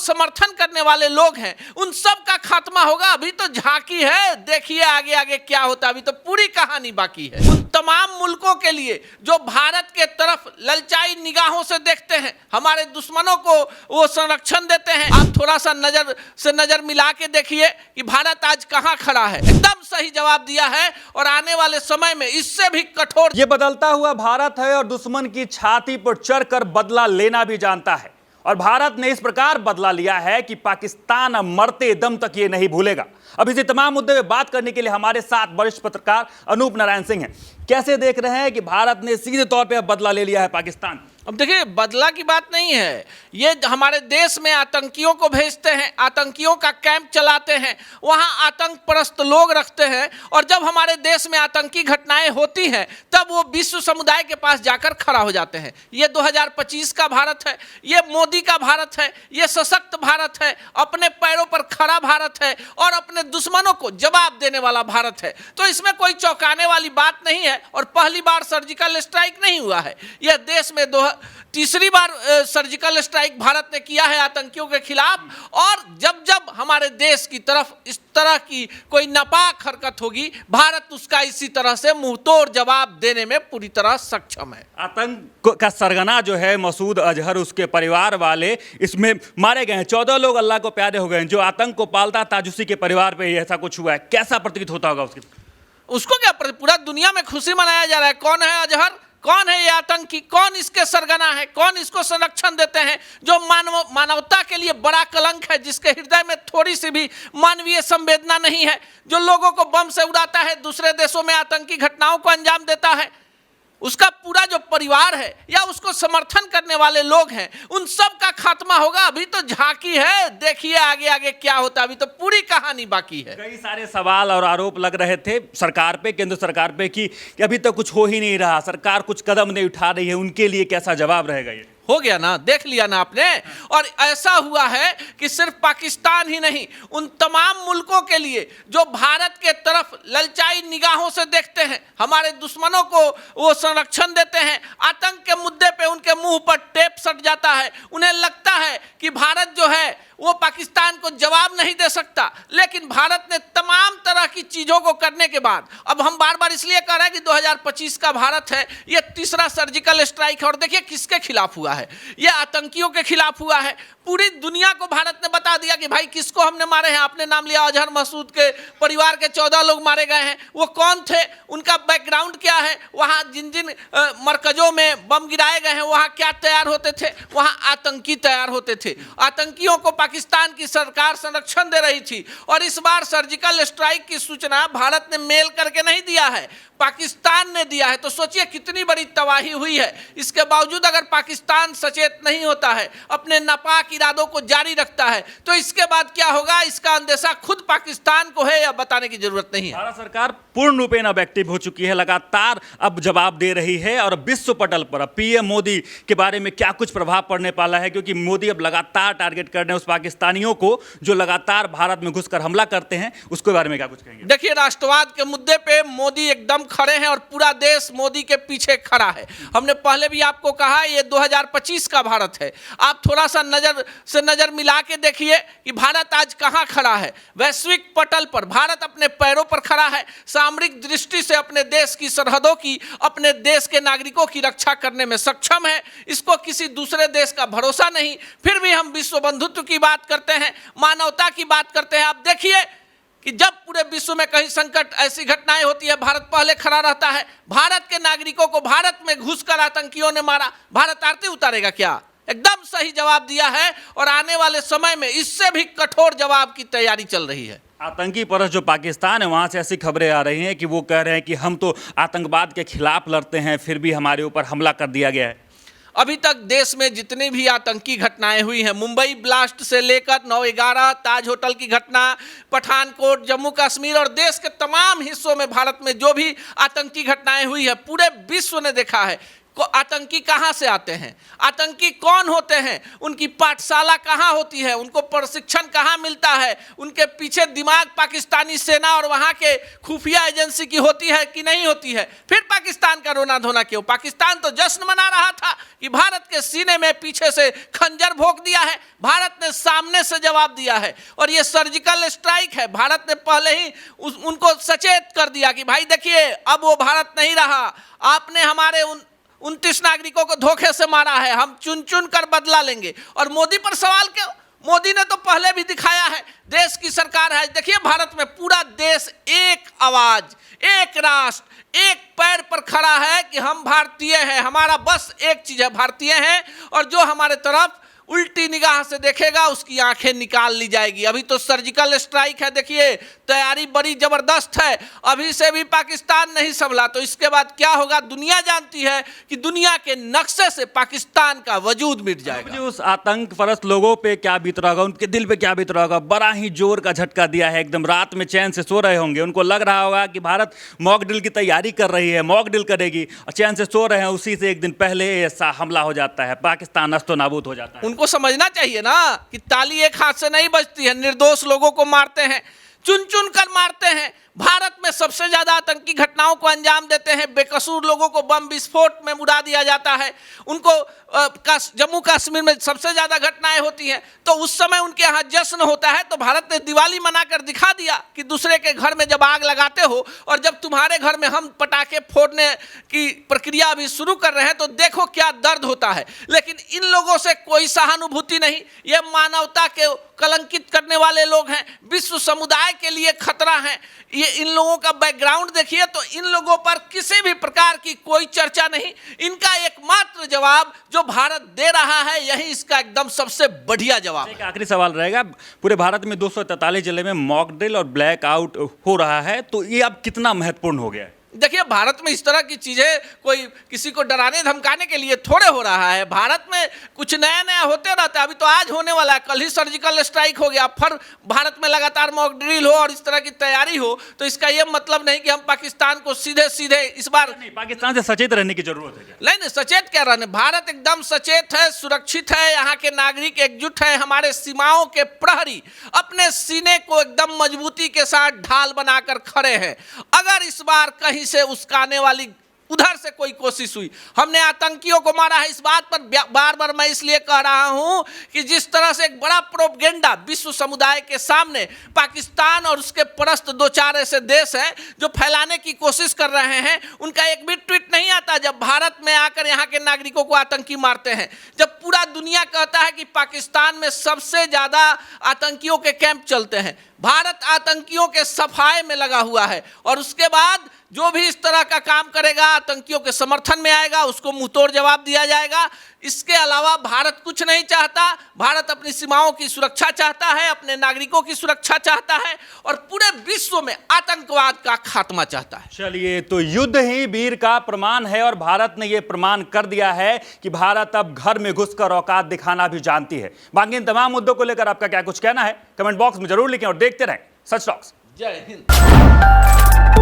समर्थन करने वाले लोग हैं उन सब का खात्मा होगा। अभी तो झांकी है, देखिए आगे आगे क्या होता है, अभी तो पूरी कहानी बाकी है। उन तमाम मुल्कों के लिए जो भारत के तरफ ललचाई निगाहों से देखते हैं, हमारे दुश्मनों को वो संरक्षण देते हैं, आप थोड़ा सा नजर से नजर मिला के देखिए कि भारत आज कहां खड़ा है। एकदम सही जवाब दिया है और आने वाले समय में इससे भी कठोर। ये बदलता हुआ भारत है और दुश्मन की छाती पर चढ़कर बदला लेना भी जानता है, और भारत ने इस प्रकार बदला लिया है कि पाकिस्तान अब मरते दम तक ये नहीं भूलेगा। अब इसी तमाम मुद्दे में बात करने के लिए हमारे साथ वरिष्ठ पत्रकार अनूप नारायण सिंह हैं। कैसे देख रहे हैं कि भारत ने सीधे तौर पे अब बदला ले लिया है पाकिस्तान? अब देखिए, बदला की बात नहीं है, ये हमारे देश में आतंकियों को भेजते हैं, आतंकियों का कैंप चलाते हैं, वहाँ आतंक परस्त लोग रखते हैं, और जब हमारे देश में आतंकी घटनाएं होती हैं तब वो विश्व समुदाय के पास जाकर खड़ा हो जाते हैं। ये 2025 का भारत है, ये मोदी का भारत है, ये सशक्त भारत है, अपने पैरों पर खड़ा भारत है और अपने दुश्मनों को जवाब देने वाला भारत है। तो इसमें कोई चौंकाने वाली बात नहीं है, और पहली बार सर्जिकल स्ट्राइक नहीं हुआ है। यह देश में तीसरी बार सर्जिकल स्ट्राइक भारत ने किया है आतंकियों के खिलाफ, और जब जब हमारे देश की तरफ इस तरह की कोई नापाक हरकत होगी, भारत उसका इसी तरह से मुंहतोड़ जवाब देने में पूरी तरह सक्षम है। आतंक का सरगना जो है मसूद अजहर, उसके परिवार वाले इसमें मारे गए हैं। 14 लोग अल्लाह को प्यारे हो गए हैं। जो आतंक को पालता था उसी के परिवार पे ऐसा कुछ हुआ है। कैसा प्रतीत होता होगा उसको? क्या पूरा दुनिया में खुशी मनाया जा रहा है। कौन है अजहर? कौन है ये आतंकी? कौन इसके सरगना है? कौन इसको संरक्षण देते हैं? जो मानवता के लिए बड़ा कलंक है, जिसके हृदय में थोड़ी सी भी मानवीय संवेदना नहीं है, जो लोगों को बम से उड़ाता है, दूसरे देशों में आतंकी घटनाओं को अंजाम देता है, उसका पूरा जो परिवार है या उसको समर्थन करने वाले लोग हैं, उन सब का खात्मा होगा। अभी तो झांकी है, देखिए आगे आगे क्या होता है, अभी तो पूरी कहानी बाकी है। कई सारे सवाल और आरोप लग रहे थे सरकार पे, केंद्र सरकार पे, कि अभी तक कुछ हो ही नहीं रहा, सरकार कुछ कदम नहीं उठा रही है। उनके लिए कैसा जवाब रहेगा? ये हो गया ना, देख लिया ना आपने। और ऐसा हुआ है कि सिर्फ पाकिस्तान ही नहीं, उन तमाम मुल्कों के लिए जो भारत के तरफ ललचाई निगाहों से देखते हैं, हमारे दुश्मनों को वो संरक्षण देते हैं, आतंक के मुद्दे पे उनके मुंह पर टेप सट जाता है। उन्हें लगता है कि भारत जो है वो पाकिस्तान को जवाब नहीं दे सकता, लेकिन भारत ने तमाम तरह की चीज़ों को करने के बाद, अब हम बार बार इसलिए कह रहे हैं कि 2025 का भारत है, ये तीसरा सर्जिकल स्ट्राइक है। और देखिए किसके खिलाफ हुआ है, ये आतंकियों के खिलाफ हुआ है। पूरी दुनिया को भारत ने बता दिया कि भाई किसको हमने मारे हैं। आपने नाम लिया अजहर मसूद के परिवार के 14 लोग मारे गए हैं। वो कौन थे, उनका बैकग्राउंड क्या है, वहाँ जिन जिन मरकजों में बम गिराए गए हैं वहाँ क्या तैयार होते थे, वहाँ आतंकी तैयार होते थे। आतंकियों को पाकिस्तान की सरकार संरक्षण दे रही थी, और इस बार सर्जिकल स्ट्राइक की सूचना भारत ने मेल करके नहीं दिया है, पाकिस्तान ने दिया है। तो सोचिए कितनी बड़ी तबाही हुई है। इसके बावजूद अगर पाकिस्तान सचेत नहीं होता है, अपने नापाक इरादों को जारी रखता है, तो इसके बाद क्या होगा, इसका अंदेशा खुद पाकिस्तान को है, या बताने की जरूरत नहीं है। भारत सरकार पूर्ण रूपेण अब एक्टिव हो चुकी है, लगातार अब जवाब दे रही है, और विश्व पटल पर अब पीएम मोदी के बारे में क्या कुछ प्रभाव पड़ने वाला है, क्योंकि मोदी अब लगातार टारगेट कर रहे हैं उस पाकिस्तानियों को जो लगातार भारत में घुसकर हमला करते हैं। उसके बारे में क्या कुछ कहेंगे? देखिए, राष्ट्रवाद के मुद्दे पे मोदी एकदम खड़े हैं और पूरा देश मोदी के पीछे खड़ा है। हमने पहले भी आपको कहा, ये 2025 का भारत है। आप थोड़ा सा नजर से नजर मिला के देखिए कि भारत आज कहां खड़ा है। वैश्विक पटल पर भारत अपने पैरों पर खड़ा है, सामरिक दृष्टि से अपने देश की सरहदों की, अपने देश के नागरिकों की रक्षा करने में सक्षम है। इसको किसी दूसरे देश का भरोसा नहीं। फिर भी हम विश्व बंधुत्व की बात करते हैं, मानवता की बात करते हैं। आप देखिए कि जब पूरे विश्व में कहीं संकट, ऐसी घटनाएं होती है, भारत पहले खड़ा रहता है। भारत के नागरिकों को भारत में घुसकर आतंकियों ने मारा, भारत आरती उतारेगा क्या? एकदम सही जवाब दिया है, और आने वाले समय में इससे भी कठोर जवाब की तैयारी चल रही है। आतंकी परस्त जो पाकिस्तान है, वहाँ से ऐसी खबरें आ रही हैं कि वो कह रहे हैं कि हम तो आतंकवाद के खिलाफ लड़ते हैं, फिर भी हमारे ऊपर हमला कर दिया गया है। अभी तक देश में जितनी भी आतंकी घटनाएं हुई हैं, मुंबई ब्लास्ट से लेकर 9/11, ताज होटल की घटना, पठानकोट, जम्मू कश्मीर और देश के तमाम हिस्सों में भारत में जो भी आतंकी घटनाएं हुई है, पूरे विश्व ने देखा है आतंकी कहां से आते हैं, आतंकी कौन होते हैं, उनकी पाठशाला कहां होती है, उनको प्रशिक्षण कहां मिलता है, उनके पीछे दिमाग पाकिस्तानी सेना और वहां के खुफिया एजेंसी की होती है कि नहीं होती है। फिर पाकिस्तान का रोना धोना क्यों? पाकिस्तान तो जश्न मना रहा था कि भारत के सीने में पीछे से खंजर भोंक दिया है, भारत ने सामने से जवाब दिया है और ये सर्जिकल स्ट्राइक है। भारत ने पहले ही उनको सचेत कर दिया कि भाई देखिए अब वो भारत नहीं रहा, आपने हमारे 29 नागरिकों को धोखे से मारा है, हम चुन चुन कर बदला लेंगे। और मोदी पर सवाल क्यों? मोदी ने तो पहले भी दिखाया है, देश की सरकार है। देखिए भारत में पूरा देश एक आवाज, एक राष्ट्र, एक पैर पर खड़ा है कि हम भारतीय हैं, हमारा बस एक चीज है, भारतीय हैं, और जो हमारे तरफ उल्टी निगाह से देखेगा उसकी आंखें निकाल ली जाएगी। अभी तो सर्जिकल स्ट्राइक है, देखिए तैयारी बड़ी जबरदस्त है, अभी से भी पाकिस्तान नहीं संभला तो इसके बाद क्या होगा दुनिया जानती है कि दुनिया के नक्शे से पाकिस्तान का वजूद मिट जाएगा। उस आतंक परस्त लोगों पे क्या बीत रहा होगा, उनके दिल पे क्या बीत रहा होगा। बड़ा ही जोर का झटका दिया है, एकदम रात में चैन से सो रहे होंगे, उनको लग रहा होगा कि भारत मॉक ड्रिल की तैयारी कर रही है, मॉक ड्रिल करेगी और चैन से सो रहे हैं, उसी से एक दिन पहले ऐसा हमला हो जाता है, पाकिस्तान नस्तो नाबूद हो जाता है। उनको समझना चाहिए ना कि ताली एक हाथ से नहीं बजती है, निर्दोष लोगों को मारते हैं, चुन चुन कर मारते हैं। भारत में सबसे ज्यादा आतंकी घटनाओं को अंजाम देते हैं, बेकसूर लोगों को बम विस्फोट में उड़ा दिया जाता है, उनको जम्मू कश्मीर में सबसे ज्यादा घटनाएं होती हैं। तो उस समय उनके यहाँ जश्न होता है, तो भारत ने दिवाली मनाकर दिखा दिया कि दूसरे के घर में जब आग लगाते हो और जब तुम्हारे घर में हम पटाखे फोड़ने की प्रक्रिया अभी शुरू कर रहे हैं तो देखो क्या दर्द होता है। लेकिन इन लोगों से कोई सहानुभूति नहीं, ये मानवता के कलंकित करने वाले लोग हैं, विश्व समुदाय के लिए खतरा है। ये इन लोगों का बैकग्राउंड देखिए तो इन लोगों पर किसी भी प्रकार की कोई चर्चा नहीं, इनका एकमात्र जवाब जो भारत दे रहा है यही इसका एकदम सबसे बढ़िया जवाब है। एक आखिरी सवाल रहेगा, पूरे भारत में 243 जिले में मॉक ड्रिल और ब्लैक आउट हो रहा है, तो ये अब कितना महत्वपूर्ण हो गया है? देखिए भारत में इस तरह की चीजें कोई किसी को डराने धमकाने के लिए थोड़े हो रहा है। भारत में कुछ नया नया होते रहता है, अभी तो आज होने वाला है, कल ही सर्जिकल स्ट्राइक हो गया, फिर भारत में लगातार मॉक ड्रिल हो और इस तरह की तैयारी हो, तो इसका यह मतलब नहीं कि हम पाकिस्तान को सीधे सीधे इस बार नहीं, पाकिस्तान से सचेत रहने की जरूरत है। नहीं, सचेत क्या रहने, भारत एकदम सचेत है, सुरक्षित है, यहाँ के नागरिक एकजुट है, हमारे सीमाओं के प्रहरी अपने सीने को एकदम मजबूती के साथ ढाल बनाकर खड़े हैं। अगर इस बार कहीं से उसकाने वाली उधर से कोई कोशिश हुई, हमने आतंकियों को मारा है, इस बात पर बार बार मैं इसलिए कह रहा हूं कि जिस तरह से एक बड़ा प्रोपगेंडा विश्व समुदाय के सामने पाकिस्तान और उसके परस्त दो चार ऐसे देश हैं जो फैलाने की कोशिश कर रहे हैं, उनका एक भी ट्वीट नहीं आता जब भारत में आकर यहाँ के नागरिकों को आतंकी मारते हैं। जब पूरा दुनिया कहता है कि पाकिस्तान में सबसे ज्यादा आतंकियों के कैंप चलते हैं, भारत आतंकियों के सफाए में लगा हुआ है और उसके बाद जो भी इस तरह का काम करेगा आतंकियों के समर्थन में आएगा, उसको मुंहतोड़ जवाब दिया जाएगा। इसके अलावा भारत कुछ नहीं चाहता, भारत अपनी सीमाओं की सुरक्षा चाहता है, अपने नागरिकों की सुरक्षा चाहता है और पूरे विश्व में आतंकवाद का खात्मा चाहता है। चलिए, तो युद्ध ही वीर का प्रमाण है और भारत ने यह प्रमाण कर दिया है कि भारत अब घर में घुसकर औकात दिखाना भी जानती है। बाकी इन तमाम मुद्दों को लेकर आपका क्या कुछ कहना है कमेंट बॉक्स में जरूर लिखें और देखते रहें सच टॉक्स। जय हिंद।